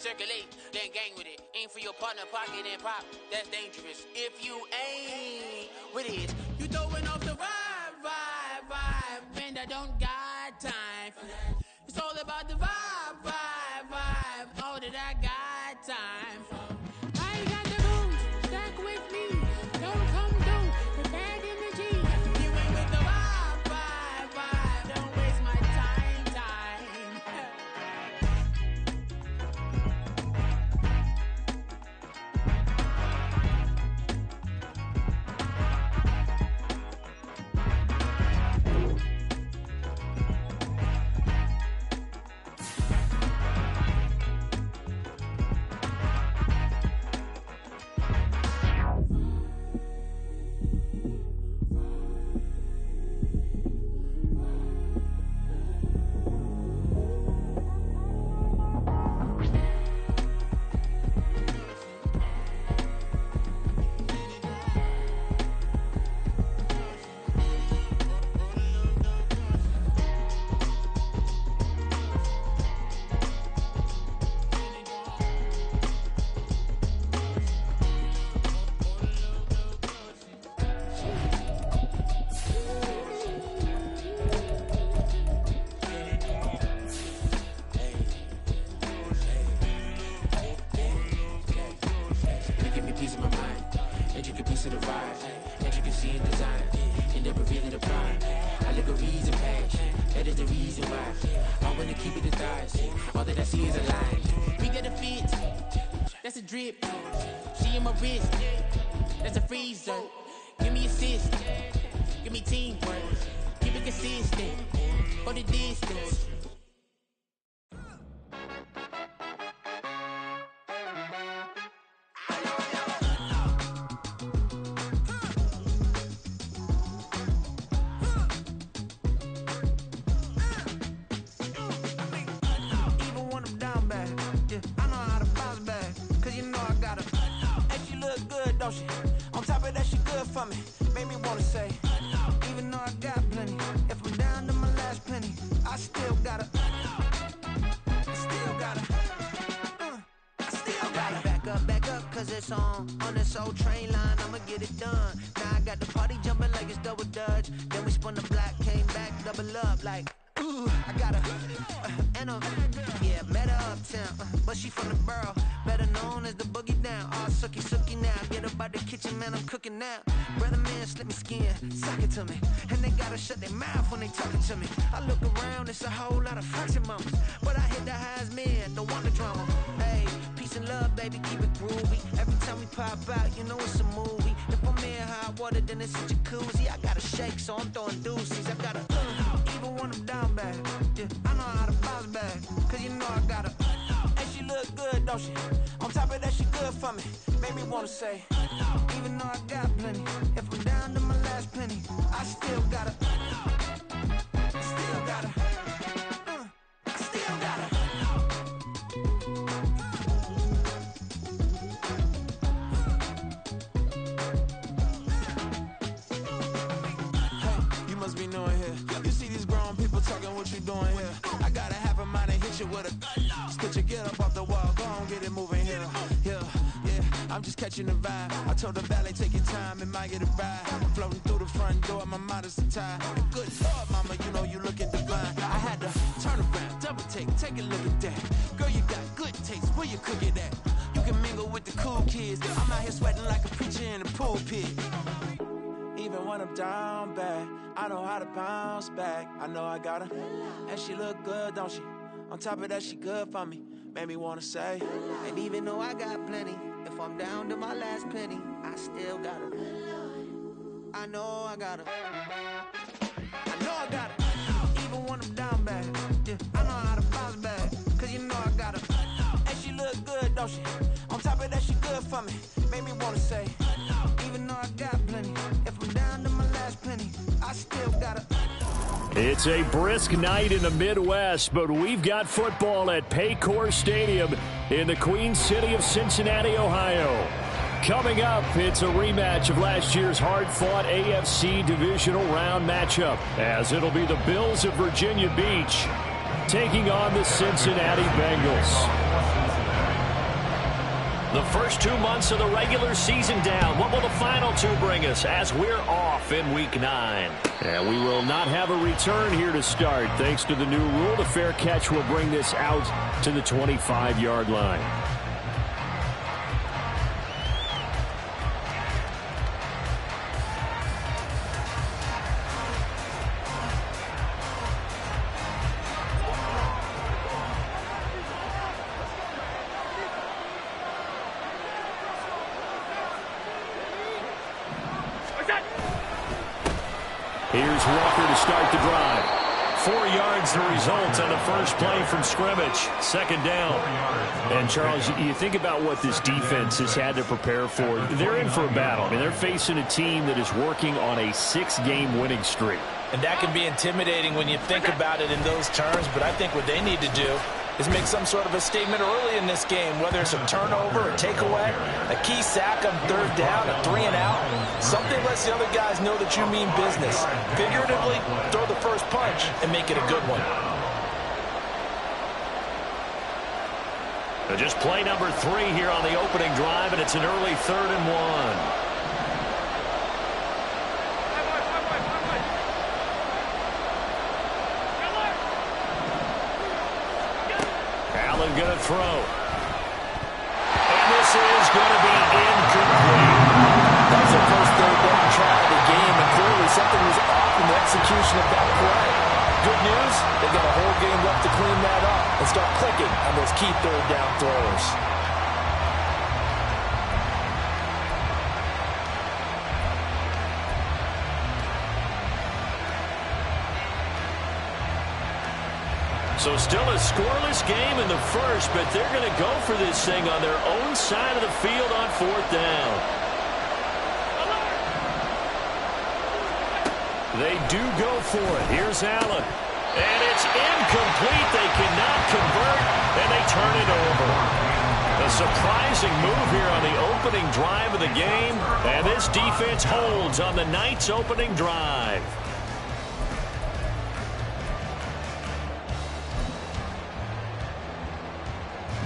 Circulate, then gang with it. Aim for your partner, pocket and pop. That's dangerous. If you ain't with it, you throwing off the vibe. Man, I don't got time for that. It's all about the vibe. All that I got time for. I got the moves, stack with me. Don't come through with bad energy. You ain't with the vibe. Don't waste my time. Drip, she in my wrist, that's a freezer. Give me assist, give me teamwork, keep it consistent, for the distance. On top of that, she good for me. Made me wanna say, even though I got plenty, if I'm down to my last penny, I still gotta back up, cause it's on this old train line, I'ma get it done. Now I got the party jumping like it's double dutch. Then we spun the block, came back, double up like, ooh, I got her, and yeah, met her uptown, but she from the borough, better known as the boogie down. All sucky now, get up out the kitchen, man, I'm cooking now. Brother man, slip me skin, suck it to me, and they gotta shut their mouth when they talking to me. I look around, it's a whole lot of friction moments, but I hit the highs, man, don't want the drama. Hey, peace and love, baby, keep it groovy. Every time we pop out, you know it's a movie. If I'm in hot water, then it's a jacuzzi. I gotta shake, so I'm throwing deuces. I gotta, even when I'm down bad, yeah, I know how to bounce back, cause you know I gotta, and she look good, don't she? On top of that, she good for me. Made me wanna say, even though I got plenty, if I'm down to my last penny, I still gotta, be knowing here. You see these grown people talking, what you doing here? I gotta have a mind and hit you with a stitch you, get up off the wall, go on, get it moving here. Yeah, I'm just catching the vibe. I told the valet, take your time, it might get a ride. Floating through the front door, my mind is a tie. Good Lord, mama, you know you looking divine. I had to turn around, double take a look at that. Girl, you got good taste, where you cook it at? You can mingle with the cool kids. I'm out here sweating like a preacher in a pulpit. Even when I'm down bad, I know how to bounce back. I know I got her, and she look good, don't she? On top of that, she good for me. Made me wanna say, and even though I got plenty, if I'm down to my last penny, I still got her. I know I got her. I know I got her. Even when I'm down bad, yeah, I know how to bounce back, cause you know I got her. And she look good, don't she? On top of that, she good for me. Made me wanna say, even though I got plenty, if I'm down to my last penny, I still got her. It's a brisk night in the Midwest, but we've got football at Paycor Stadium in the Queen City of Cincinnati, Ohio. Coming up, it's a rematch of last year's hard-fought AFC divisional round matchup, as it'll be the Bills of Virginia Beach taking on the Cincinnati Bengals. The first 2 months of the regular season down. What will the final 2 bring us as we're off in Week 9? And we will not have a return here to start. Thanks to the new rule, the fair catch will bring this out to the 25-yard line. Here's Walker to start the drive. 4 yards the result on the first play from scrimmage. Second down. And, Charles, you think about what this defense has had to prepare for. They're in for a battle. I mean, they're facing a team that is working on a 6-game winning streak. And that can be intimidating when you think about it in those terms, but I think what they need to do is make some sort of a statement early in this game, whether it's a turnover, a takeaway, a key sack on 3rd down, a 3-and-out. Something lets the other guys know that you mean business. Figuratively, throw the first punch and make it a good one. So just play number 3 here on the opening drive, and it's an early 3rd and 1. Going to throw. And this is going to be incomplete. That was the first 3rd down try of the game, and clearly something was off in the execution of that play. Good news, they got a whole game left to clean that up and start clicking on those key 3rd down throws. So still a scoreless game in the first, but they're going to go for this thing on their own side of the field on 4th down. They do go for it. Here's Allen. And it's incomplete. They cannot convert, and they turn it over. A surprising move here on the opening drive of the game, and this defense holds on the night's opening drive.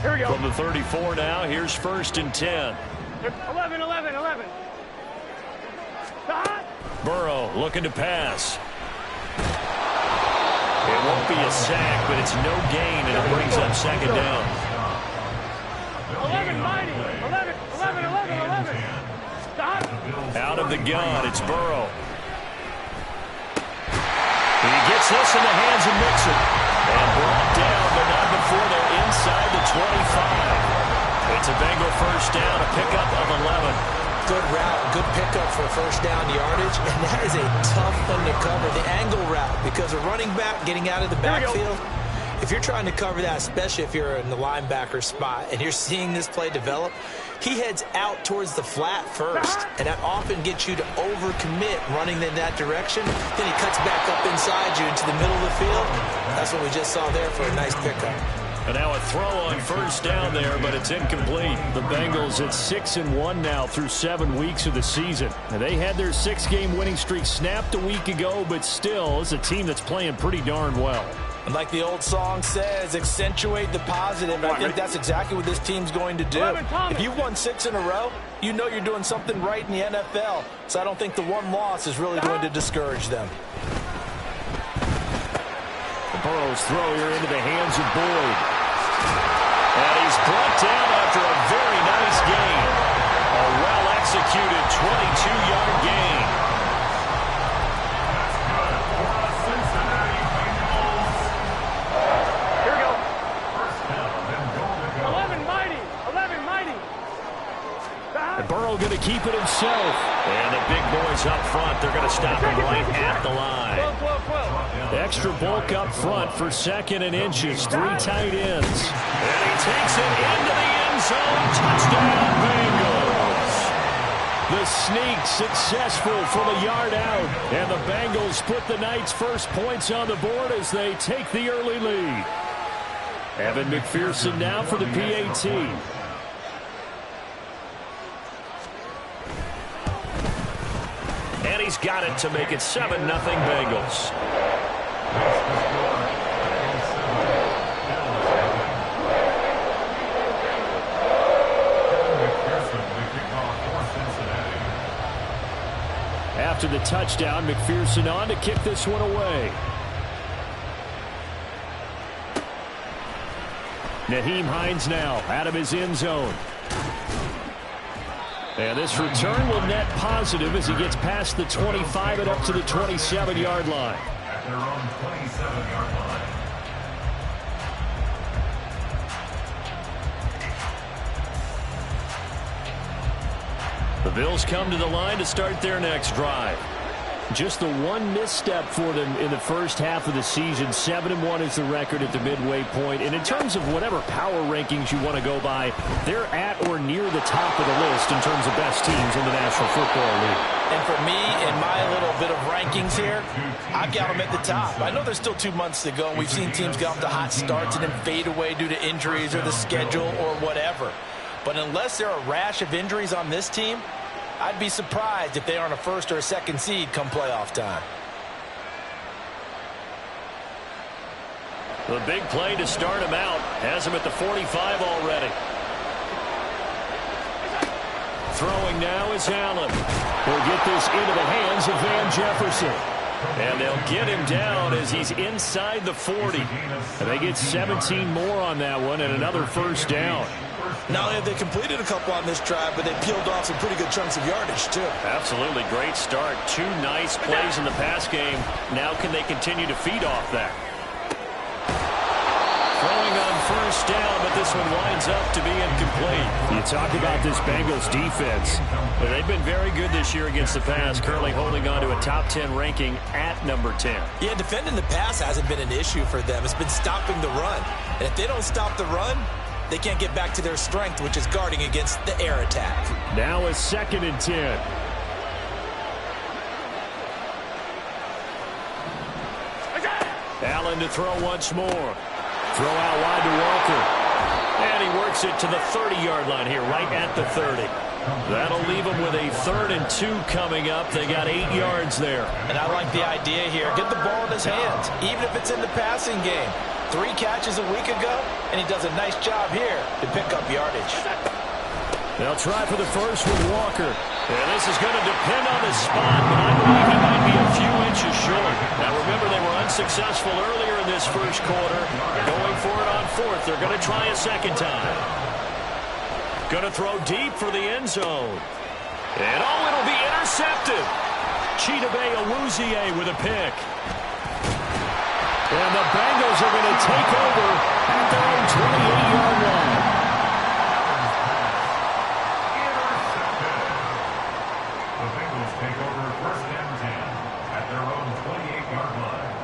Here we go. From the 34 now, here's 1st and 10. 11. Burrow looking to pass. It won't be a sack, but it's no gain, and it brings up 2nd down. 11, mighty. 11. Out of the gun, it's Burrow. He gets this in the hands of Mixon. And brought down, but not before they're inside the 25. It's a Bengal first down, a pickup of 11. Good route, good pickup for first down yardage, and that is a tough one to cover, the angle route, because a running back getting out of the backfield, if you're trying to cover that, especially if you're in the linebacker spot and you're seeing this play develop, he heads out towards the flat first, and that often gets you to overcommit running in that direction. Then he cuts back up inside you into the middle of the field. That's what we just saw there for a nice pickup. And now a throw on first down there, but it's incomplete. The Bengals at 6-1 now through 7 weeks of the season. And they had their 6-game winning streak snapped a week ago, but still, it's a team that's playing pretty darn well. And like the old song says, accentuate the positive. And I think that's exactly what this team's going to do. If you've won 6 in a row, you know you're doing something right in the NFL. So I don't think the one loss is really going to discourage them. Burrow's throw here into the hands of Boyd. And he's brought down after a very nice gain. A well-executed 22-yard gain. Here we go. 11, mighty. And Burrow going to keep it himself. And the big boys up front, they're going to stop him right at the line. 12. Extra bulk up front for 2nd and inches. 3 tight ends. And he takes it into the end zone. Touchdown, Bengals. The sneak successful from a yard out. And the Bengals put the Knights' first points on the board as they take the early lead. Evan McPherson now for the PAT. And he's got it to make it 7-0 Bengals. after the touchdown. McPherson on to kick this one away. Nyheim Hines now out of his end zone. And this return will net positive as he gets past the 25 and up to the 27-yard line. At their own 27-yard line. The Bills come to the line to start their next drive. Just the one misstep for them in the first half of the season. 7-1 is the record at the midway point. And in terms of whatever power rankings you want to go by, they're at or near the top of the list in terms of best teams in the National Football League. And for me, in my little bit of rankings here, I've got them at the top. I know there's still 2 months to go, and we've seen teams get off to hot starts and then fade away due to injuries or the schedule or whatever. But unless there are a rash of injuries on this team, I'd be surprised if they aren't a first or a second seed come playoff time. The big play to start him out has him at the 45 already. Throwing now is Allen. He'll get this into the hands of Van Jefferson. And they'll get him down as he's inside the 40. And they get 17 more on that one and another first down. Not only have they completed a couple on this drive, but they peeled off some pretty good chunks of yardage, too. Absolutely. Great start. 2 nice plays in the pass game. Now can they continue to feed off that? Throwing on first down, but this one winds up to be incomplete. You talk about this Bengals defense. They've been very good this year against the pass, currently holding on to a top 10 ranking at number 10. Yeah, defending the pass hasn't been an issue for them. It's been stopping the run. And if they don't stop the run, they can't get back to their strength, which is guarding against the air attack. Now a 2nd and 10. Allen to throw once more. Throw out wide to Walker. And he works it to the 30-yard line here, right at the 30. That'll leave them with a 3rd and 2 coming up. They got 8 yards there. And I like the idea here. Get the ball in his hands, even if it's in the passing game. 3 catches a week ago, and he does a nice job here to pick up yardage. They'll try for the first with Walker. And this is going to depend on his spot, but I believe he might be a few inches short. Now remember, they were unsuccessful earlier in this first quarter. Going for it on 4th. They're going to try a 2nd time. Going to throw deep for the end zone. And it'll be intercepted. Chidobe Awuzie with a pick. And the Bengals are going to take over at their own 28-yard line. The Bengals take over 1st and 10 at their own 28-yard line.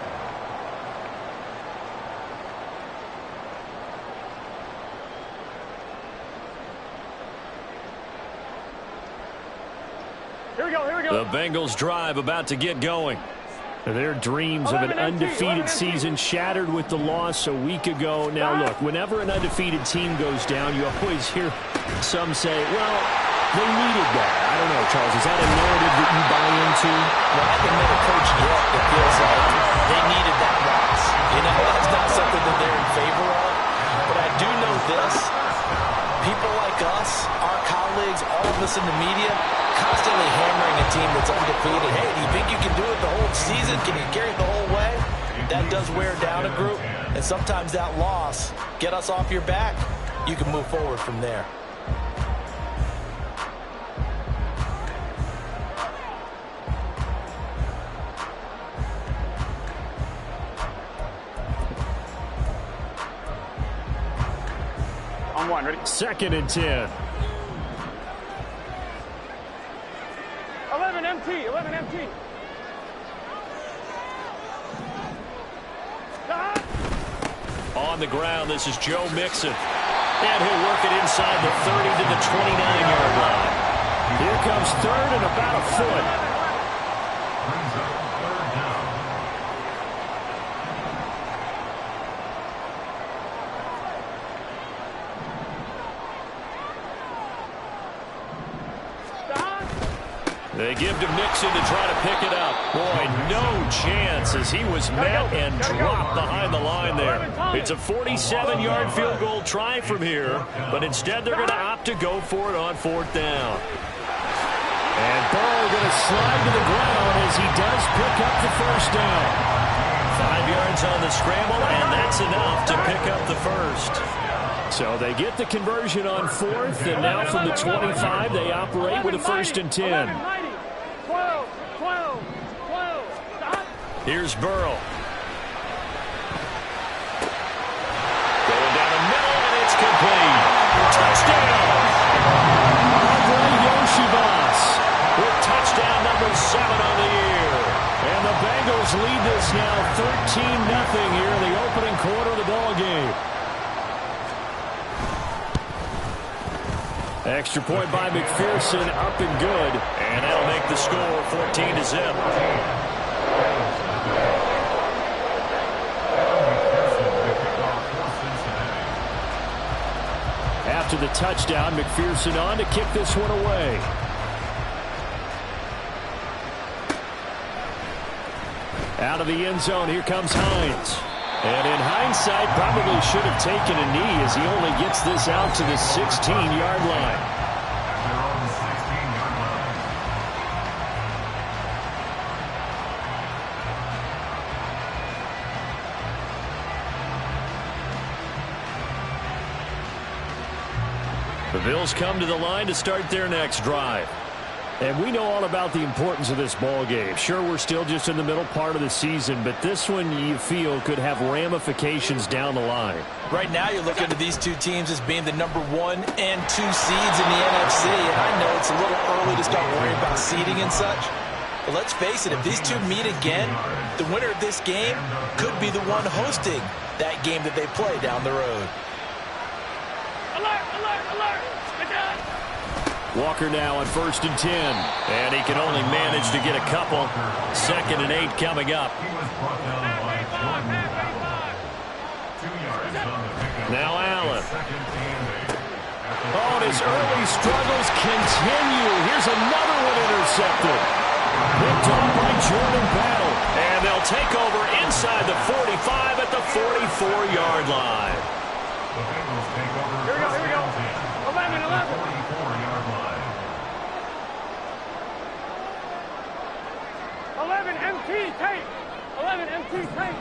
Here we go, here we go. The Bengals drive about to get going. Their dreams of an undefeated season shattered with the loss a week ago. Now, look, whenever an undefeated team goes down, you always hear some say, well, they needed that. I don't know, Charles. Is that a narrative that you buy into? Well, I haven't met a coach yet that feels like they needed that loss. You know, that's not something that they're in favor of. But I do know this. People like us, our colleagues, all of us in the media, constantly hammering a team that's undefeated. Hey, do you think you can do it the whole season? Can you carry it the whole way? That does wear down a group, and sometimes that loss, get us off your back, you can move forward from there. On 1, ready? 2nd and 10. 11 MT, 11 MT. On the ground, this is Joe Mixon. And he'll work it inside the 30 to the 29-yard line. Here comes 3rd and about a foot. Brings up 3rd down. They give to Mixon to try to pick it up. Boy, no chance as he was met and dropped behind the line there. It's a 47-yard field goal try from here, but instead they're going to opt to go for it on 4th down. And Burrow going to slide to the ground as he does pick up the first down. 5 yards on the scramble, and that's enough to pick up the first. So they get the conversion on 4th, and now from the 25, they operate with a 1st and 10. 12. Here's Burrow. Going down the middle, and it's complete. Touchdown! Andre Yoshibas with touchdown number 7 on the year. And the Bengals lead this now 13-0 here in the opening quarter of the ball game. Extra point by McPherson, up and good. And that'll make the score 14-0. After the touchdown, McPherson on to kick this one away. Out of the end zone, here comes Hines. And in hindsight, probably should have taken a knee as he only gets this out to the 16-yard line. The Bills come to the line to start their next drive. And we know all about the importance of this ball game. Sure, we're still just in the middle part of the season, but this one you feel could have ramifications down the line. Right now you're looking at these two teams as being the number 1 and 2 seeds in the NFC. And I know it's a little early to start worrying about seeding and such. But let's face it, if these two meet again, the winner of this game could be the one hosting that game that they play down the road. Alert! Get down! Walker now on 1st and 10. And he can only manage to get a couple. 2nd and 8 coming up. Now Allen. Oh, and his early struggles continue. Here's another one intercepted. Picked off by Jordan Battle. And they'll take over inside the 45 at the 44-yard line. Here we go. 11. 11 MT tape. 11 MT tape.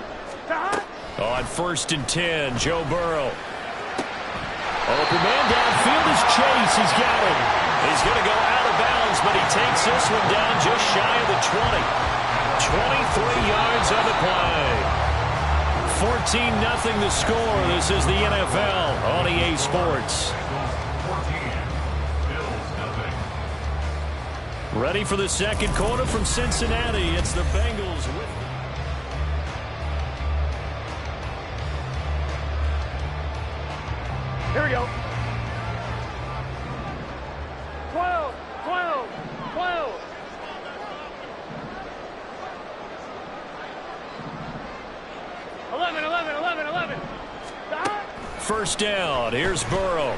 On 1st and 10, Joe Burrow. Open man downfield is Chase. He's got it. He's going to go out of bounds, but he takes this one down just shy of the 20. 23 yards on the play. 14-0 the score. This is the NFL on EA Sports. Ready for the second quarter from Cincinnati. It's the Bengals with... Here we go. 12. 11. First down. Here's Burrow.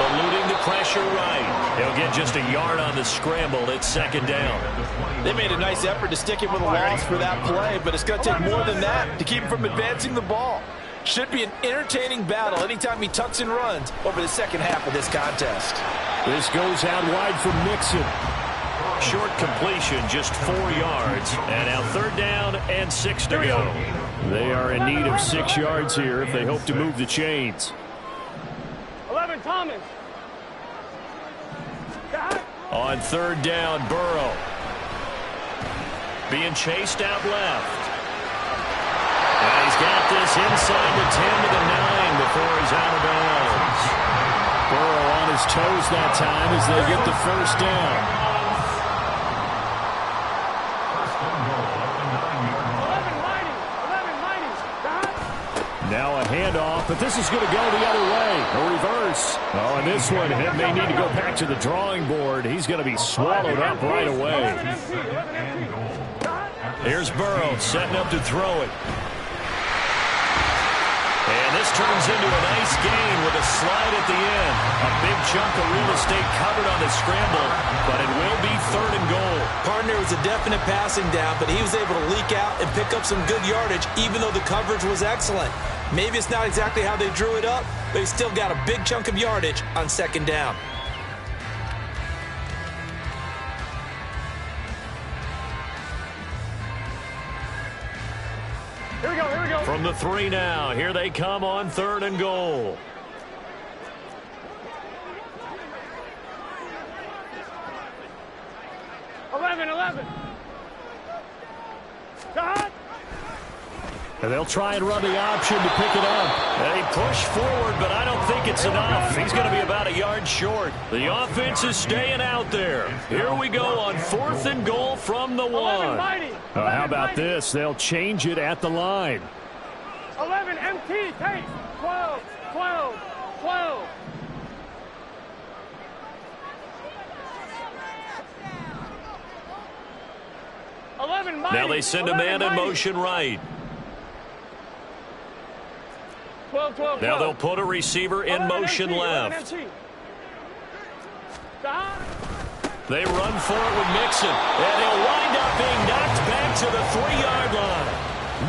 Eluding the pressure right. He'll get just a yard on the scramble. It's 2nd down. They made a nice effort to stick it with a loss for that play, but it's going to take more than that to keep him from advancing the ball. Should be an entertaining battle anytime he tucks and runs over the second half of this contest. This goes out wide for Mixon. Short completion, just 4 yards. And now 3rd down and 6 to go. They are in need of 6 yards here if they hope to move the chains. 11 Thomas. On 3rd down, Burrow. Being chased out left. And he's got this inside the 10 to the 9 before he's out of bounds. Burrow on his toes that time as they get the first down. Now a handoff, but this is going to go the other way. A reverse. Oh, and this one, he may need to go back to the drawing board. He's going to be swallowed up right away. Here's Burrow setting up to throw it. And And this turns into a nice gain with a slide at the end. A big chunk of real estate covered on the scramble, but it will be 3rd and goal. Partner, was a definite passing down, but he was able to leak out and pick up some good yardage, even though the coverage was excellent. Maybe it's not exactly how they drew it up, but he still got a big chunk of yardage on 2nd down. Here we go, here we go. From the 3 now, here they come on 3rd and goal. And they'll try and run the option to pick it up. They push forward, but I don't think it's enough. He's going to be about a yard short. The offense is staying out there. Here we go on 4th and goal from the 1. How about this? They'll change it at the line. 11 MT, take 12, 12, 12. Now they send a man in motion right. 12, 12, 12. Now they'll put a receiver in motion MT, left. They run for it with Mixon, and he'll wind up being knocked back to the 3-yard line.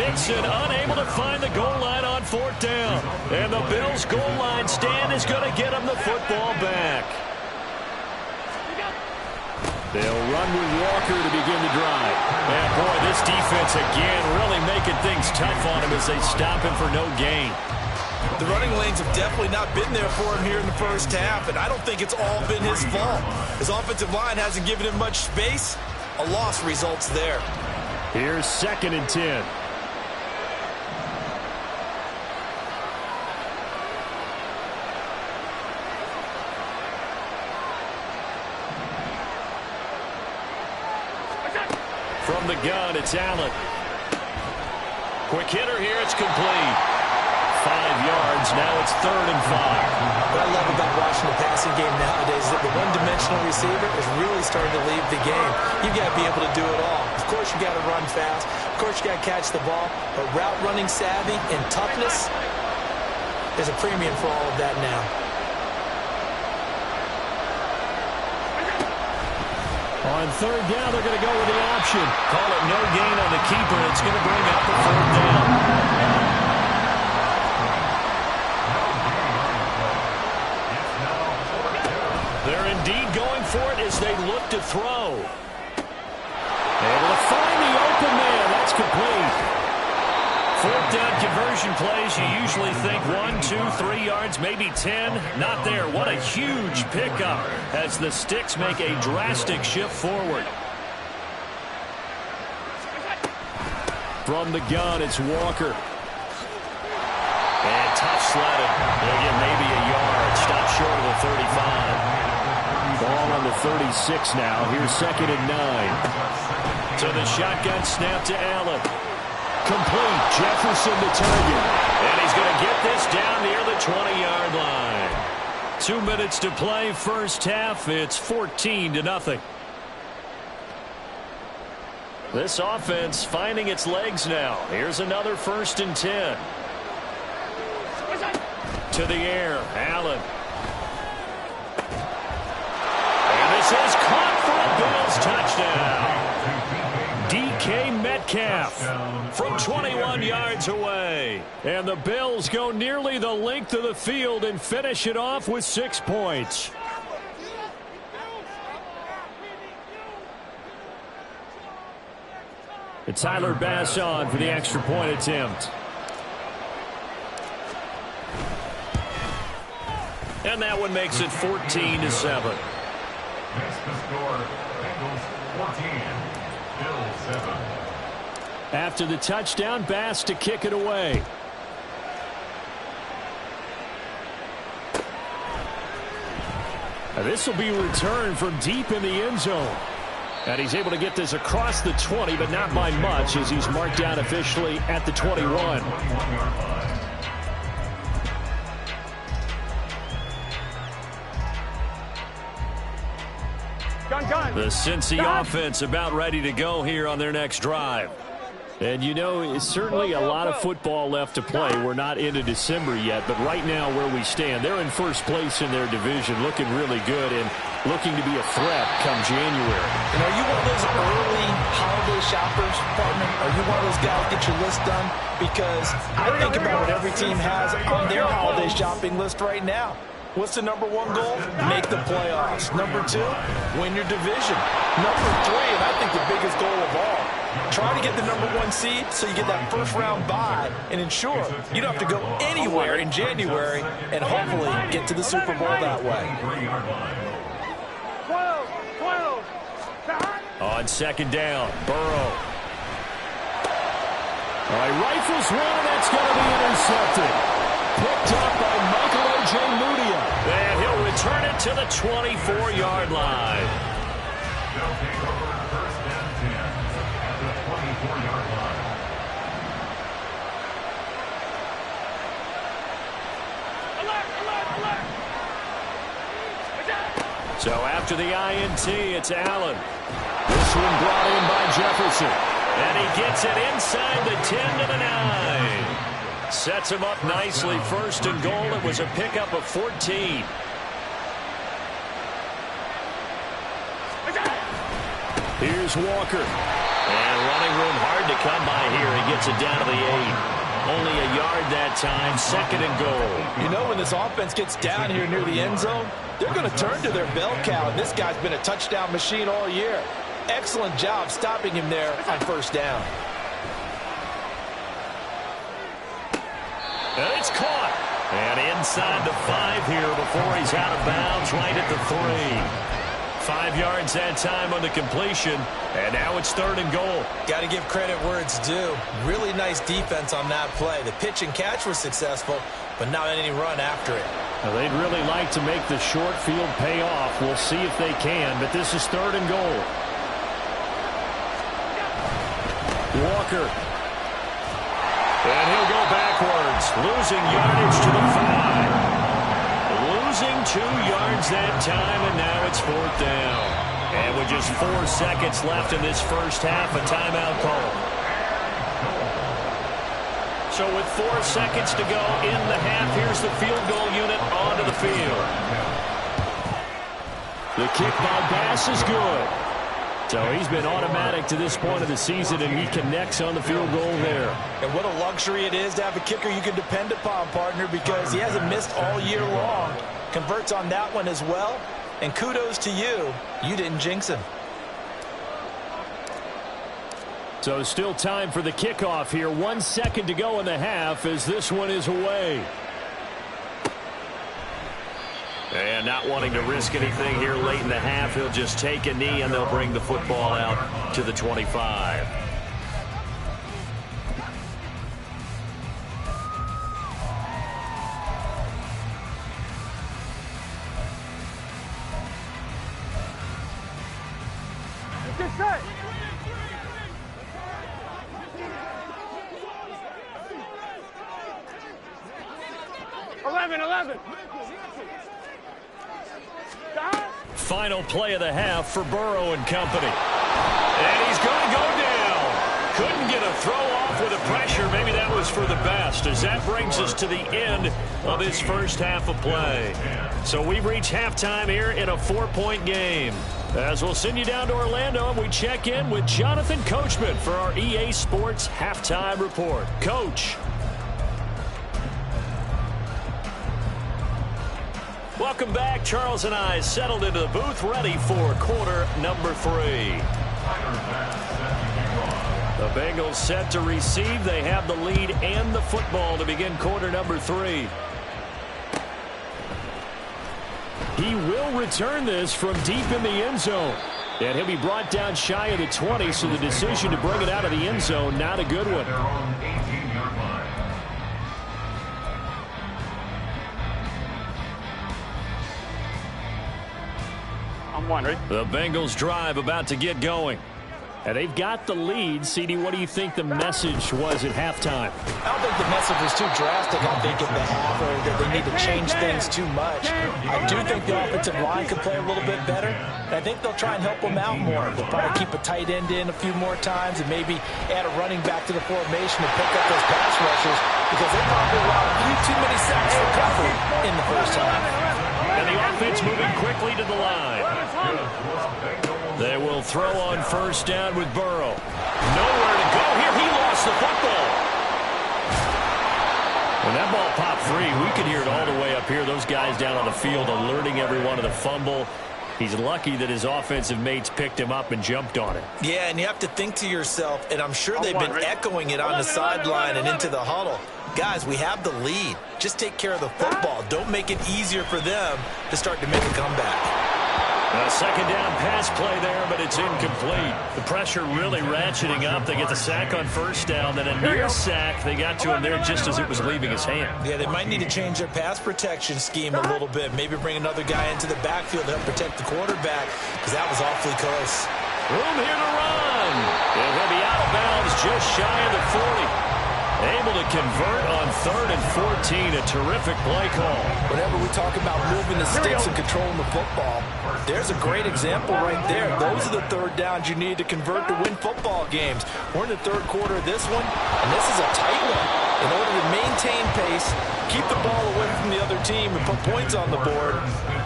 Mixon unable to find the goal line on 4th down. And the Bills' goal line stand is going to get him the football back. They'll run with Walker to begin the drive. And boy, this defense again really making things tough on him as they stop him for no gain. The running lanes have definitely not been there for him here in the first half, and I don't think it's all been his fault. His offensive line hasn't given him much space. A loss results there. Here's 2nd and 10. From the gun, it's Allen. Quick hitter here, it's complete. 5 yards, now it's 3rd and 5. What I love about watching the passing game nowadays is that the one-dimensional receiver is really starting to leave the game. You've got to be able to do it all. Of course, you've got to run fast. Of course, you've got to catch the ball. But route running savvy and toughness, there's a premium for all of that now. On 3rd down, they're going to go with the option. Call it no gain on the keeper. It's going to bring up the 4th down. They're indeed going for it as they look to throw. Able to find the open man. That's complete. 4th down conversion plays, you usually think 1, 2, 3 yards, maybe 10. Not there. What a huge pickup as the Sticks make a drastic shift forward. From the gun, it's Walker. And tough sledding. They'll get maybe a yard. Stop short of the 35. Ball on the 36 now. Here's 2nd and 9. To the shotgun snap to Allen. Complete. Jefferson to target. And he's going to get this down near the 20-yard line. 2 minutes to play first half. It's 14-0. This offense finding its legs now. Here's another 1st and 10. To the air. Allen. And this is caught for a Bills touchdown. DK Metcalf from 21 yards away. And the Bills go nearly the length of the field and finish it off with 6 points. It's Tyler Bass on for the extra point attempt. And that one makes it 14-7. That's the score. Bengals 14, Bills 7. After the touchdown, Bass to kick it away. Now this will be returned from deep in the end zone. And he's able to get this across the 20, but not by much as he's marked down officially at the 21. The Cincy offense about ready to go here on their next drive. And, you know, it's certainly a lot of football left to play. We're not into December yet, but right now where we stand, they're in first place in their division, looking really good and looking to be a threat come January. And are you one of those early holiday shoppers, partner? Are you one of those guys get your list done? Because I think about what every team has on their holiday shopping list right now. What's the number one goal? Make the playoffs. Number 2, win your division. Number 3, and I think the biggest goal of all, try to get the number 1 seed so you get that first-round bye and ensure you don't have to go anywhere in January and hopefully get to the Super Bowl that way. 12. On second down, Burrow. All right, rifles one, and that's going to be intercepted. Picked up by Michael Ojemudia. And he'll return it to the 24-yard line. They'll take over first and 10 at the 24-yard line. So after the INT, it's Allen. This one brought in by Jefferson. And he gets it inside the 10 to the 9. Sets him up nicely. First and goal. It was a pickup of 14. Here's Walker. And running room hard to come by here. He gets it down to the 8. Only a yard that time. Second and goal. You know, when this offense gets down here near the end zone, they're going to turn to their bell cow. And this guy's been a touchdown machine all year. Excellent job stopping him there on first down. And it's caught. And inside the 5 here before he's out of bounds, right at the 3. 5 yards that time on the completion. And now it's third and goal. Got to give credit where it's due. Really nice defense on that play. The pitch and catch was successful, but not any run after it. Now, they'd really like to make the short field pay off. We'll see if they can, but this is third and goal. Walker. And he'll go backwards, losing yardage to the 5. Losing 2 yards that time, and now it's fourth down. And with just 4 seconds left in this first half, a timeout call. So with 4 seconds to go in the half, here's the field goal unit onto the field. The kick by Bass is good. So he's been automatic to this point of the season, and he connects on the field goal there. And what a luxury it is to have a kicker you can depend upon, partner, because he hasn't missed all year long. Converts on that one as well. And kudos to you. You didn't jinx him. So still time for the kickoff here. 1 second to go in the half as this one is away. And not wanting to risk anything here late in the half, he'll just take a knee and they'll bring the football out to the 25. Get set. Eleven. Final play of the half for Burrow and company. And he's going to go down. Couldn't get a throw off with the pressure. Maybe that was for the best, as that brings us to the end of this first half of play. So we've reached halftime here in a 4-point game. As we'll send you down to Orlando, and we check in with Jonathan Coachman for our EA Sports Halftime Report. Coach. Welcome back. Charles and I settled into the booth, ready for quarter number 3. The Bengals set to receive. They have the lead and the football to begin quarter number 3. He will return this from deep in the end zone. And he'll be brought down shy of the 20, so the decision to bring it out of the end zone, not a good one. I'm one, ready? The Bengals drive about to get going. And they've got the lead. CD, what do you think the message was at halftime? I don't think the message was too drastic, I think, at the half, or that they need to change things too much. I do think the offensive line could play a little bit better. And I think they'll try and help them out more. They'll probably keep a tight end in a few more times and maybe add a running back to the formation to pick up those pass rushers, because they probably allowed a few too many sacks for comfort in the first half. And the offense moving quickly to the line. They will throw on first down with Burrow. Nowhere to go here. He lost the football. When that ball popped free, we could hear it all the way up here. Those guys down on the field alerting everyone of the fumble. He's lucky that his offensive mates picked him up and jumped on it. Yeah, and you have to think to yourself, and I'm sure they've been echoing it on the sideline and into the huddle. Guys, we have the lead. Just take care of the football. Don't make it easier for them to start to make a comeback. A second down pass play there, but it's incomplete. The pressure really ratcheting up. They get the sack on first down, then a near sack. They got to him there just as it was leaving his hand. Yeah, they might need to change their pass protection scheme a little bit. Maybe bring another guy into the backfield to help protect the quarterback, because that was awfully close. Room here to run. And he'll be out of bounds just shy of the 40. Able to convert on 3rd and 14. A terrific play call. Whenever we talk about moving the sticks and controlling the football, there's a great example right there. Those are the third downs you need to convert to win football games. We're in the third quarter of this one, and this is a tight one. In order to maintain pace, keep the ball away from the other team, and put points on the board,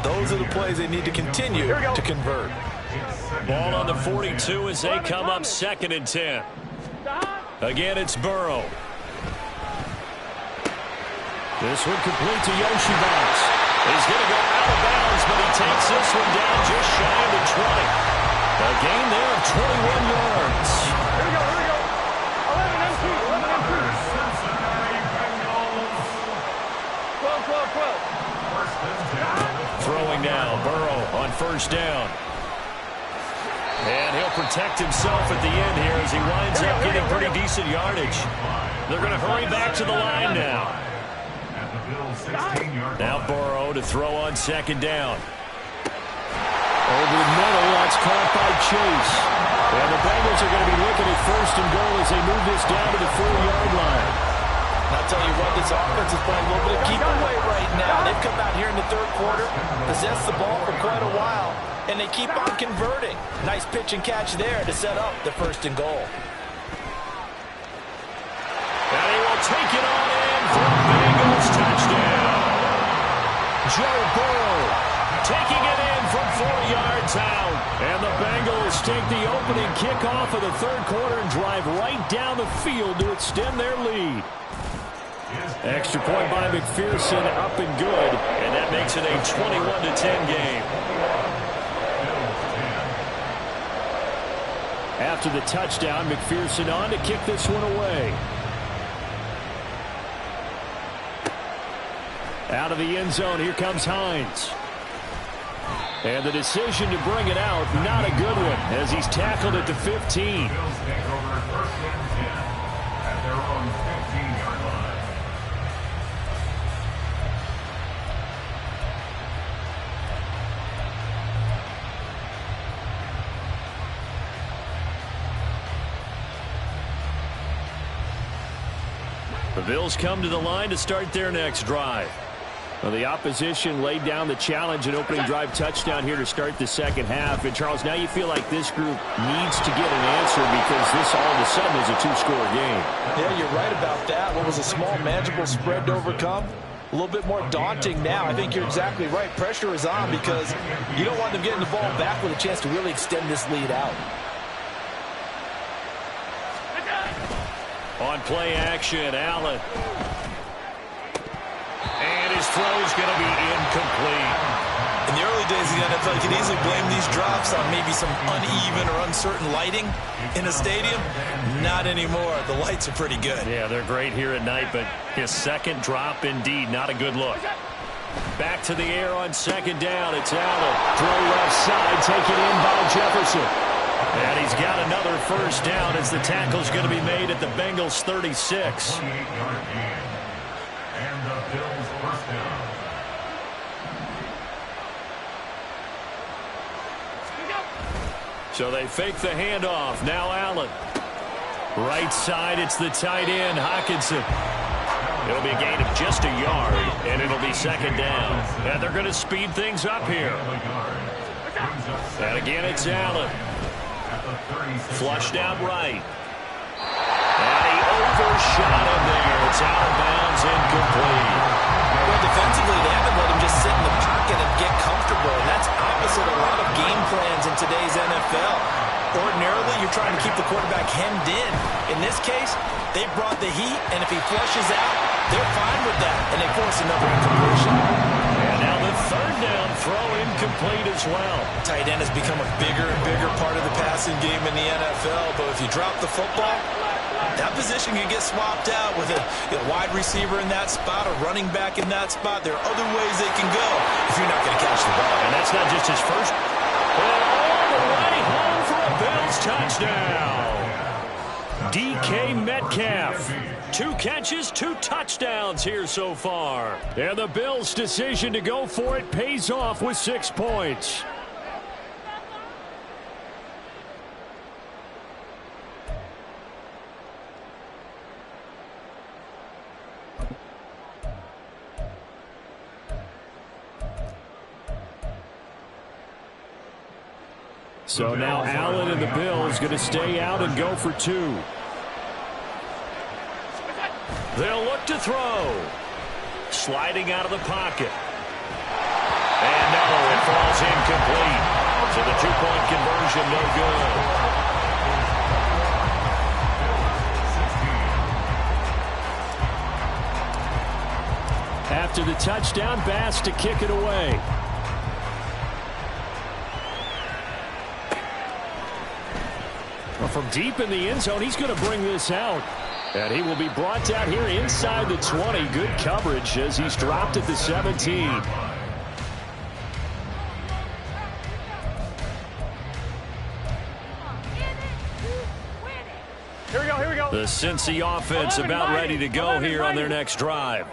those are the plays they need to continue to convert. Ball on the 42 as they come up 2nd and 10. Again, it's Burrow. This one complete to Yoshibas. He's going to go out of bounds, but he takes this one down just shy of the 20. A gain there of 21 yards. Here we go. 11 MT. 12. Throwing now, Burrow on first down. And he'll protect himself at the end here as he winds up getting pretty decent yardage. They're going to hurry back to the line now. Now Burrow to throw on 2nd down. Over the middle, that's caught by Chase. And the Bengals are going to be looking at 1st and goal as they move this down to the 4-yard line. And I'll tell you what, this offense is playing a little bit of keep away right now. They've come out here in the third quarter, possessed the ball for quite a while, and they keep on converting. Nice pitch and catch there to set up the 1st and goal. And he will take it on in for a Bengals touchdown. Joe Burrow taking it in from 4 yards out. And the Bengals take the opening kickoff of the third quarter and drive right down the field to extend their lead. Extra point by McPherson, up and good. And that makes it a 21-10 game. After the touchdown, McPherson on to kick this one away. Out of the end zone, here comes Hines. And the decision to bring it out, not a good one, as he's tackled at the 15. The Bills come to the line to start their next drive. Well, the opposition laid down the challenge, an opening drive touchdown here to start the second half. And, Charles, now you feel like this group needs to get an answer because this all of a sudden is a 2-score game. Yeah, you're right about that. What was a small, manageable spread to overcome? A little bit more daunting now. I think you're exactly right. Pressure is on because you don't want them getting the ball back with a chance to really extend this lead out. On play action, Allen. And his throw's going to be incomplete. In the early days of the NFL, you could easily blame these drops on maybe some uneven or uncertain lighting in a stadium. Not anymore. The lights are pretty good. Yeah, they're great here at night, but his second drop, indeed, not a good look. Back to the air on 2nd down. It's Allen. Throw left side, taken in by Jefferson. And he's got another first down as the tackle's going to be made at the Bengals' 36. And the Bills first down. So they fake the handoff. Now Allen. Right side, it's the tight end, Hockenson. It'll be a gain of just a yard, and it'll be second down. And they're going to speed things up here. And again, it's Allen. Flushed out right. And he overshot him there. It's out of bounds, incomplete. Well, defensively, they haven't let him just sit in the pocket and get comfortable, and that's opposite a lot of game plans in today's NFL. Ordinarily, you're trying to keep the quarterback hemmed in. In this case, they brought the heat, and if he flushes out, they're fine with that, and they force another incompletion. And now the third down throw incomplete as well. Tight end has become a bigger and bigger part of the passing game in the NFL, but if you drop the football, that position can get swapped out with a wide receiver in that spot, a running back in that spot. There are other ways they can go if you're not going to catch the ball. And that's not just his first. And all the way home for a Bills touchdown. DK Metcalf. 2 catches, 2 touchdowns here so far. And the Bills' decision to go for it pays off with 6 points. So now Allen and the Bills going to stay out and go for 2. They'll look to throw. Sliding out of the pocket. And no, it falls incomplete. So the 2-point conversion no good. After the touchdown, Bass to kick it away. Well, from deep in the end zone, he's going to bring this out. And he will be brought down here inside the 20. Good coverage as he's dropped at the 17. Here we go. The Cincy offense about ready to go here on their next drive.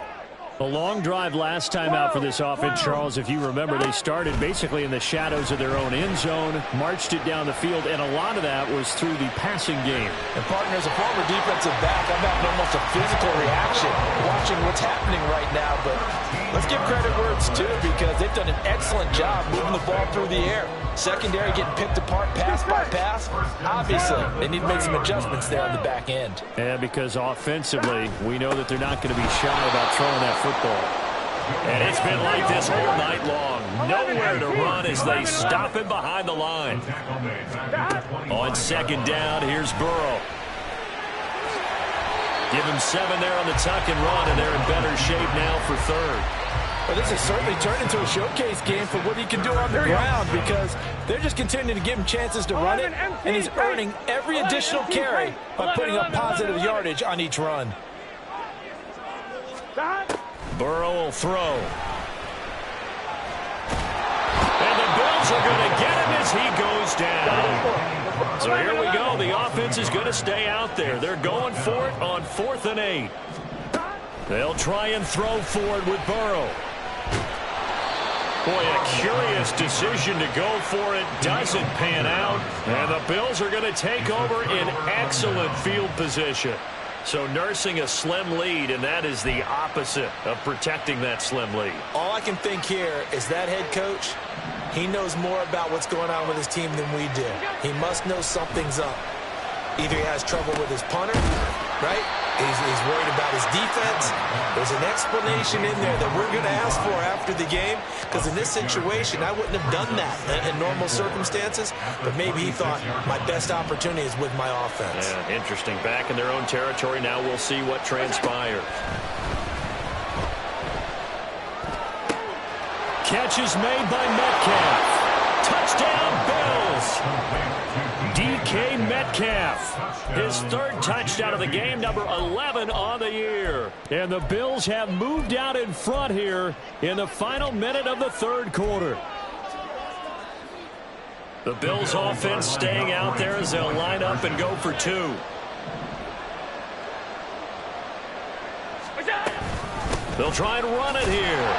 A long drive last time out for this offense, Charles. If you remember, they started basically in the shadows of their own end zone, marched it down the field, and a lot of that was through the passing game. And, partner, as a former defensive back, I'm having almost a physical reaction watching what's happening right now. But let's give credit where it's due because they've done an excellent job moving the ball through the air. Secondary getting picked apart pass by pass. Obviously, they need to make some adjustments there on the back end. And because offensively, we know that they're not going to be shy about throwing that football. And it's been like this all night long. Nowhere to run as they stop him behind the line. On second down, here's Burrow. Give him 7 there on the tuck and run, and they're in better shape now for third. Well, this has certainly turned into a showcase game for what he can do on the ground because they're just continuing to give him chances to run it, and he's earning every additional carry by putting up positive yardage on each run. Burrow will throw. And the Bills are going to get him as he goes down. So here we go. The offense is going to stay out there. They're going for it on 4th and 8. They'll try and throw forward with Burrow. Boy, a curious decision to go for it. Doesn't pan out. And the Bills are going to take over in excellent field position. So nursing a slim lead, and that is the opposite of protecting that slim lead. All I can think here is that head coach, he knows more about what's going on with his team than we do. He must know something's up. Either he has trouble with his punter, right? He's worried about his defense. There's an explanation in there that we're going to ask for after the game because in this situation, I wouldn't have done that in normal circumstances, but maybe he thought my best opportunity is with my offense. Yeah, interesting. Back in their own territory. Now we'll see what transpires. Catch is made by Metcalf. Touchdown, Bills. DK Metcalf, his 3rd touchdown of the game, number 11 on the year. And the Bills have moved out in front here in the final minute of the 3rd quarter. The Bills offense staying out there as they'll line up and go for 2. They'll try and run it here.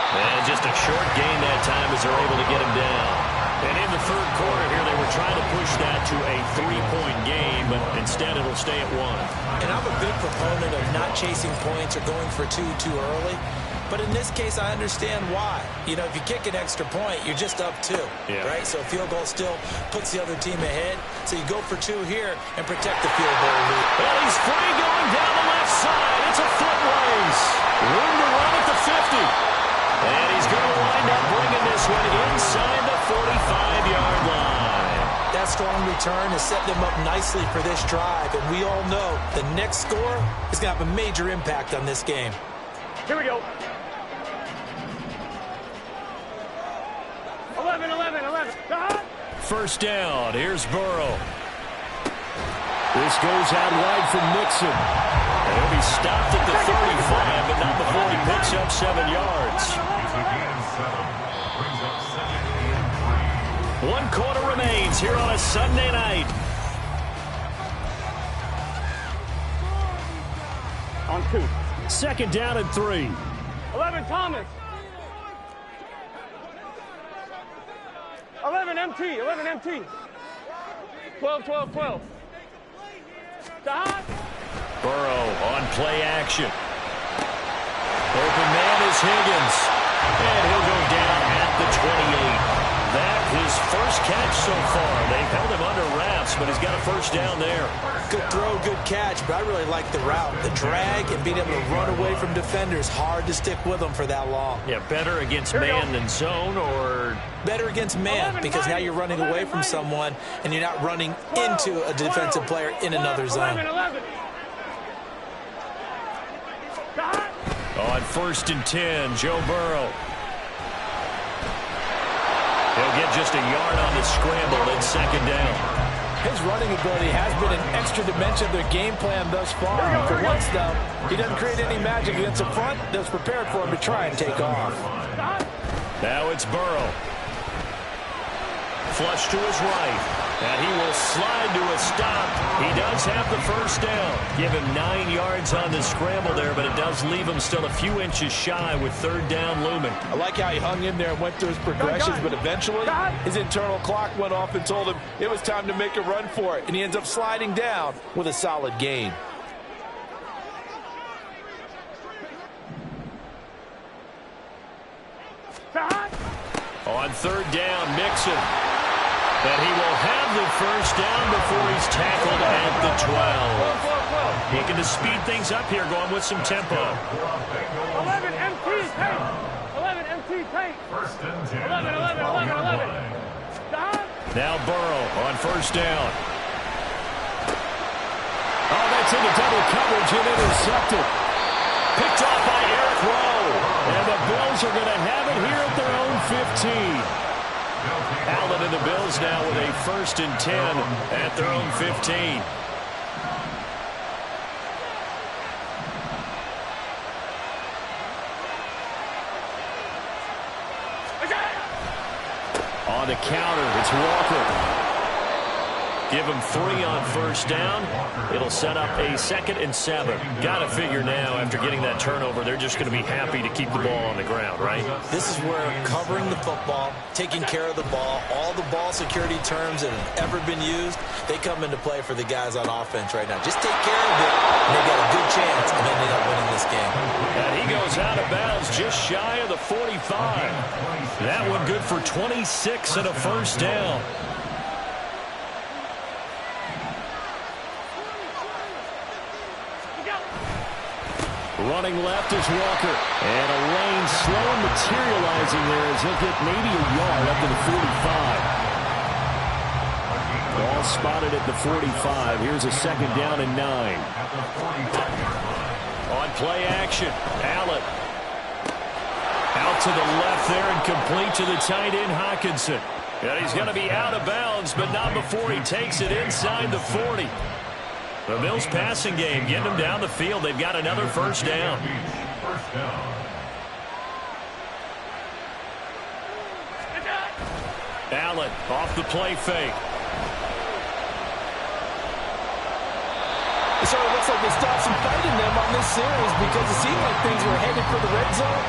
And just a short gain that time as they're able to get him down. And in the third quarter here, they were trying to push that to a 3-point game, but instead it'll stay at 1. And I'm a big proponent of not chasing points or going for two too early. But in this case, I understand why. You know, if you kick an extra point, you're just up 2, right? So a field goal still puts the other team ahead. So you go for 2 here and protect the field goal lead. Well, he's free going down the left side. It's a foot race. Room to run at the 50. And he's going to wind up bringing this one inside the 45-yard line. That strong return has set them up nicely for this drive. And we all know the next score is going to have a major impact on this game. Here we go. 11. First down. Here's Burrow. This goes out wide from Mixon. And he'll be stopped at the 35, but not before he picks up 7 yards. He's a gain of 7. Brings up 2nd and 3. 1 quarter remains here on a Sunday night. On 2. 2nd down and 3. 11, Thomas. 11 MT. 12. Dot. Burrow on play action. Open man is Higgins. And he'll go down at the 28. That his first catch so far. They've held him under wraps, but he's got a first down there. Good throw, good catch, but I really like the route. The drag and being able to run away from defenders. Hard to stick with them for that long. Yeah, better against man than zone, or better against man, because now you're running away from someone and you're not running into a defensive player in another zone. 11. On 1st and 10, Joe Burrow. He'll get just a yard on the scramble in 2nd down. His running ability has been an extra dimension of their game plan thus far. For once, though, he doesn't create any magic against the front that's prepared for him to try and take off. Now it's Burrow. Flush to his right. And he will slide to a stop. He does have the first down. Give him 9 yards on the scramble there, but it does leave him still a few inches shy with 3rd down looming. I like how he hung in there and went through his progressions, but eventually his internal clock went off and told him it was time to make a run for it, and he ends up sliding down with a solid gain. On 3rd down, Mixon. And he will have the first down before he's tackled at the 12. Looking to speed things up here, going with some tempo. 11 MT tape. 11 MT tape. 11. Now Burrow on 1st down. Oh, that's into double coverage and intercepted. Picked off by Eric Rowe. And the Bills are going to have it here at their own 15. Allen and the Bills now with a 1st and 10 at their own 15. On the counter, it's Walker. Give him 3 on 1st down. It'll set up a 2nd and 7. Got to figure now, after getting that turnover, they're just going to be happy to keep the ball on the ground, right? This is where covering the football, taking care of the ball, all the ball security terms that have ever been used, they come into play for the guys on offense right now. Just take care of it, and they've got a good chance of ending up winning this game. And he goes out of bounds just shy of the 45. That one good for 26 and a first down. Running left is Walker. And a lane slow materializing there as he'll get maybe a yard up to the 45. Ball spotted at the 45. Here's a 2nd down and 9. On play action, Allen. Out to the left there and complete to the tight end, Hockenson. And he's going to be out of bounds, but not before he takes it inside the 40. The Bills passing game, getting them down the field. They've got another first down. Allen off the play fake. It sort of looks like they stopped some fighting them on this series because it seemed like things were headed for the red zone.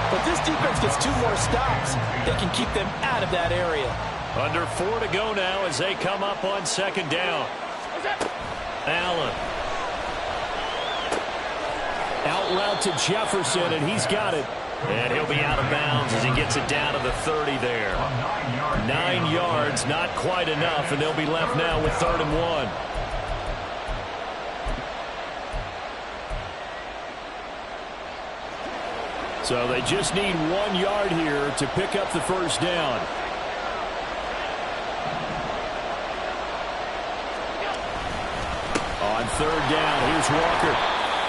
But this defense gets 2 more stops. They can keep them out of that area. Under 4 to go now as they come up on second down. Allen. Out route to Jefferson, and he's got it. And he'll be out of bounds as he gets it down to the 30 there. 9 yards, not quite enough, and they'll be left now with 3rd and 1. So they just need 1 yard here to pick up the first down. On 3rd down, here's Walker.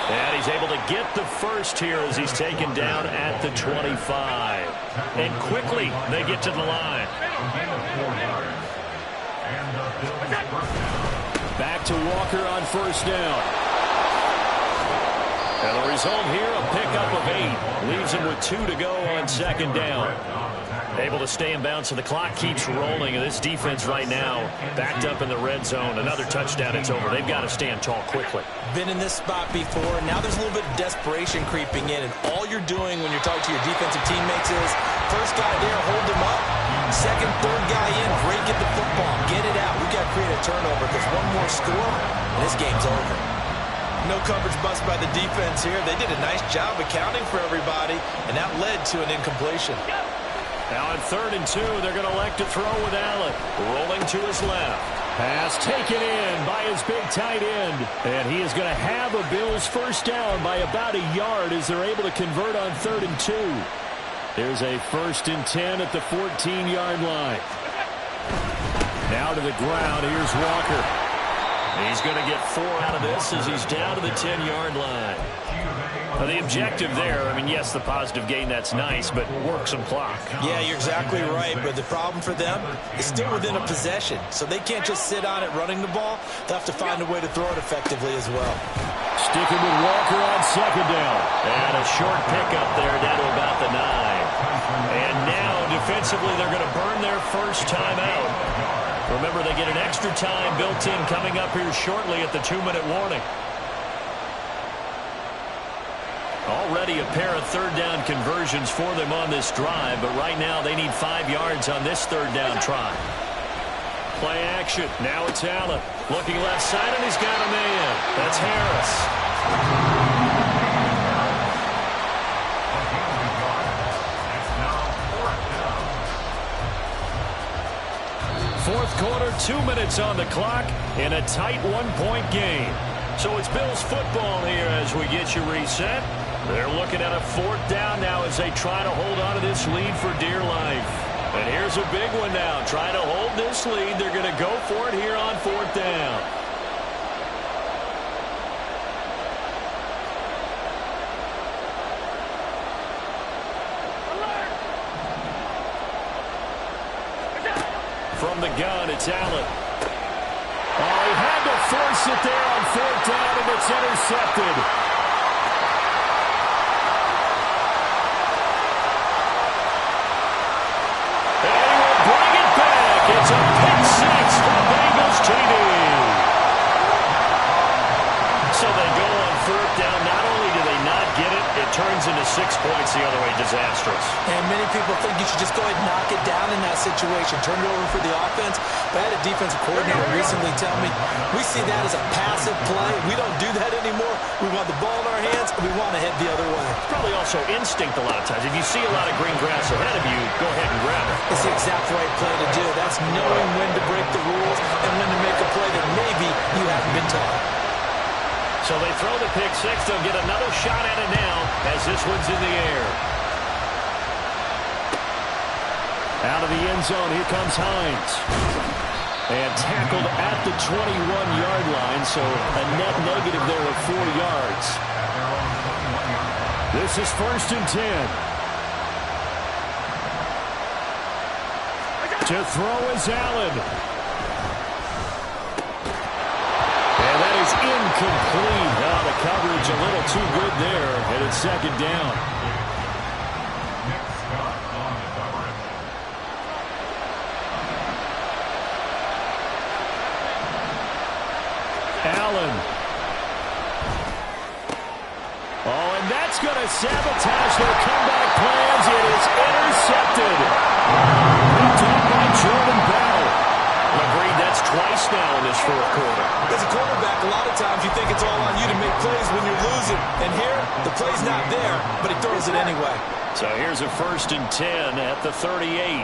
And he's able to get the first here as he's taken down at the 25. And quickly they get to the line. Back to Walker on 1st down. And the result here, a pickup of 8. Leaves him with 2 to go on 2nd down. Able to stay in bounds, so the clock keeps rolling. And this defense right now backed up in the red zone. Another touchdown, it's over. They've got to stand tall quickly. Been in this spot before. Now there's a little bit of desperation creeping in. And all you're doing when you're talking to your defensive teammates is, first guy there, hold him up. Second, third guy in, break at the football. Get it out. We've got to create a turnover because one more score, and this game's over. No coverage bust by the defense here. They did a nice job accounting for everybody, and that led to an incompletion. Now on 3rd and 2, they're going to elect to throw with Allen. Rolling to his left. Pass taken in by his big tight end. And he is going to have a Bills first down by about a yard as they're able to convert on 3rd and 2. There's a 1st and 10 at the 14-yard line. Now to the ground. Here's Walker. He's going to get 4 out of this as he's down to the 10-yard line. Well, the objective there, I mean, yes, the positive gain, that's nice, but work some clock. Yeah, you're exactly right, but the problem for them is still within a possession, so they can't just sit on it running the ball. They'll have to find a way to throw it effectively as well. Sticking with Walker on 2nd down. And a short pickup there down to about the 9. And now, defensively, they're going to burn their first time out. Remember, they get an extra time built in coming up here shortly at the 2-minute warning. Already a pair of 3rd down conversions for them on this drive, but right now they need 5 yards on this 3rd down try. Play action. Now it's Allen. Looking left side, and he's got a man. That's Harris. Fourth quarter, 2 minutes on the clock in a tight 1-point game. So it's Bills football here as we get you reset. They're looking at a 4th down now as they try to hold on to this lead for dear life. And here's a big one now. Trying to hold this lead. They're going to go for it here on 4th down. From the gun, it's Allen. Oh, he had to force it there on 4th down, and it's intercepted. It's a pick 6 for Bengals TD. So they go on 4th down. Not only do they not get it, it turns into 6 points the other way. Disastrous. And many people think you should just go ahead and knock it down in that situation. Turn it over for the offense. But I had a defensive coordinator recently tell me, we see that as a passive play. We don't do that anymore. We want the ball in our hands, and we want to head the other way. It's probably also instinct a lot of times. If you see a lot of green grass ahead of you, go ahead and grab it. It's the exact right play to do. That's knowing when to break the rules and when to make a play that maybe you haven't been taught. So they throw the pick 6. They'll get another shot at it now as this one's in the air. Out of the end zone, here comes Hines. And tackled at the 21-yard line, so a net negative there of 4 yards. This is 1st and 10. To throw is Allen. And that is incomplete. Now the coverage a little too good there, and it's 2nd down. Allen. Oh, and that's going to sabotage their comeback plans. It is intercepted. Picked up by Jordan Bell. now in this fourth quarter. As a quarterback, a lot of times you think it's all on you to make plays when you're losing. And here, the play's not there, but he throws it anyway. So here's a 1st and 10 at the 38.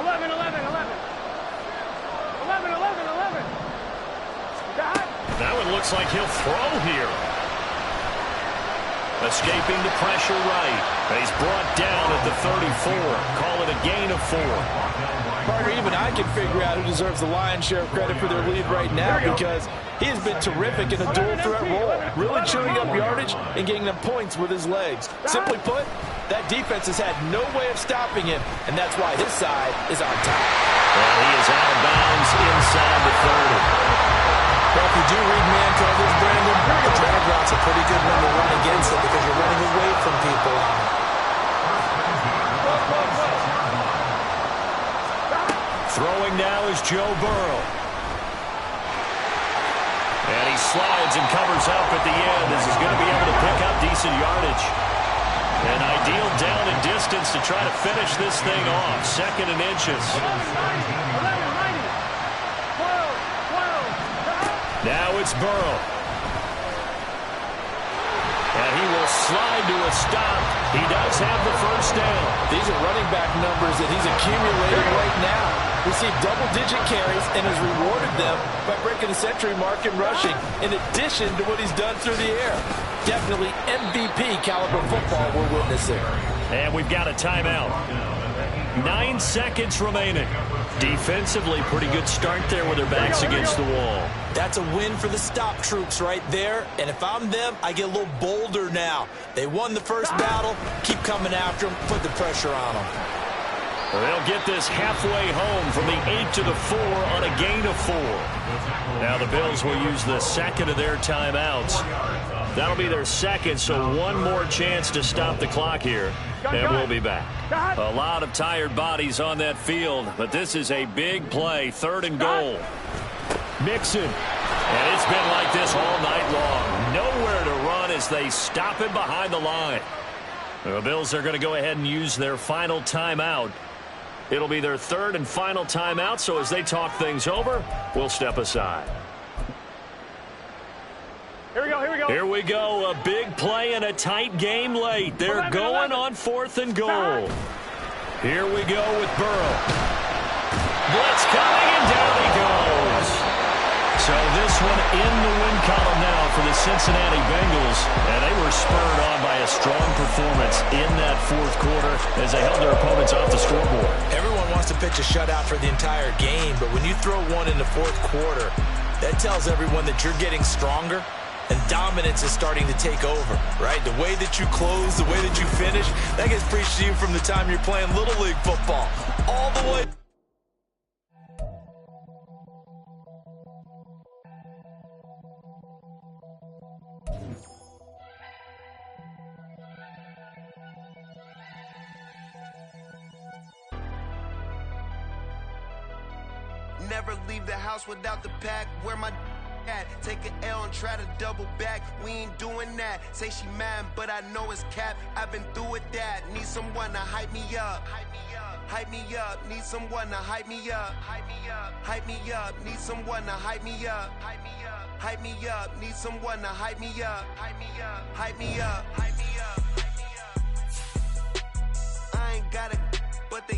11, 11, 11. 11, 11, 11. That one looks like he'll throw here. Escaping the pressure right. He's brought down at the 34. Call it a gain of 4. Carter, even I can figure out who deserves the lion's share of credit for their lead right now because he has been terrific in a dual threat role, really chewing up yardage and getting them points with his legs. Simply put, that defense has had no way of stopping him, and that's why his side is on top. And he is out of bounds inside the 30. Well, if you do read man covers, Brandon, the drag route's a pretty good one to run against it because you're running away from people. Throwing now is Joe Burrow. And he slides and covers up at the end as he's going to be able to pick up decent yardage. An ideal down and distance to try to finish this thing off. 2nd and inches. 11, 90. 12, 12. Now it's Burrow. And he will slide to a stop. He does have the 1st down. These are running back numbers that he's accumulating right now. Received double-digit carries and has rewarded them by breaking the century mark in rushing, in addition to what he's done through the air. Definitely MVP caliber football we're witnessing. And we've got a timeout. 9 seconds remaining. Defensively, pretty good start there with their backs against the wall. That's a win for the stop troops right there. And if I'm them, I get a little bolder now. They won the first battle. Keep coming after them. Put the pressure on them. They'll get this halfway home from the 8 to the 4 on a gain of 4. Now the Bills will use the 2nd of their timeouts. That'll be their 2nd, so one more chance to stop the clock here, and we'll be back. A lot of tired bodies on that field, but this is a big play, 3rd and goal. Mixon, and it's been like this all night long. Nowhere to run as they stop him behind the line. The Bills are going to go ahead and use their final timeout. It'll be their 3rd and final timeout, so as they talk things over, we'll step aside. Here we go, here we go. Here we go, a big play and a tight game late. They're going on 4th and goal. Here we go with Burrow. Blitz coming, and down he goes. So this one in the win column now for the Cincinnati Bengals, and they were spurred on by a strong performance in that 4th quarter as they held their opponents off the scoreboard. Everyone wants to pitch a shutout for the entire game, but when you throw one in the 4th quarter, that tells everyone that you're getting stronger and dominance is starting to take over, right? The way that you close, the way that you finish, that gets preached to you from the time you're playing Little League football all the way. Never leave the house without the pack. Where my at? Take an L and try to double back. We ain't doing that. Say she mad, but I know it's cap. I've been through with that. Need someone to hype me up. Hype me up. Hype me up. Need someone to hype me up. Hype me up. Hype me up. Need someone to hype me up. Hype me up. Hype me up. Need someone to hype me up. Hype me up. Hype me up. Hype me up. I ain't got it, but they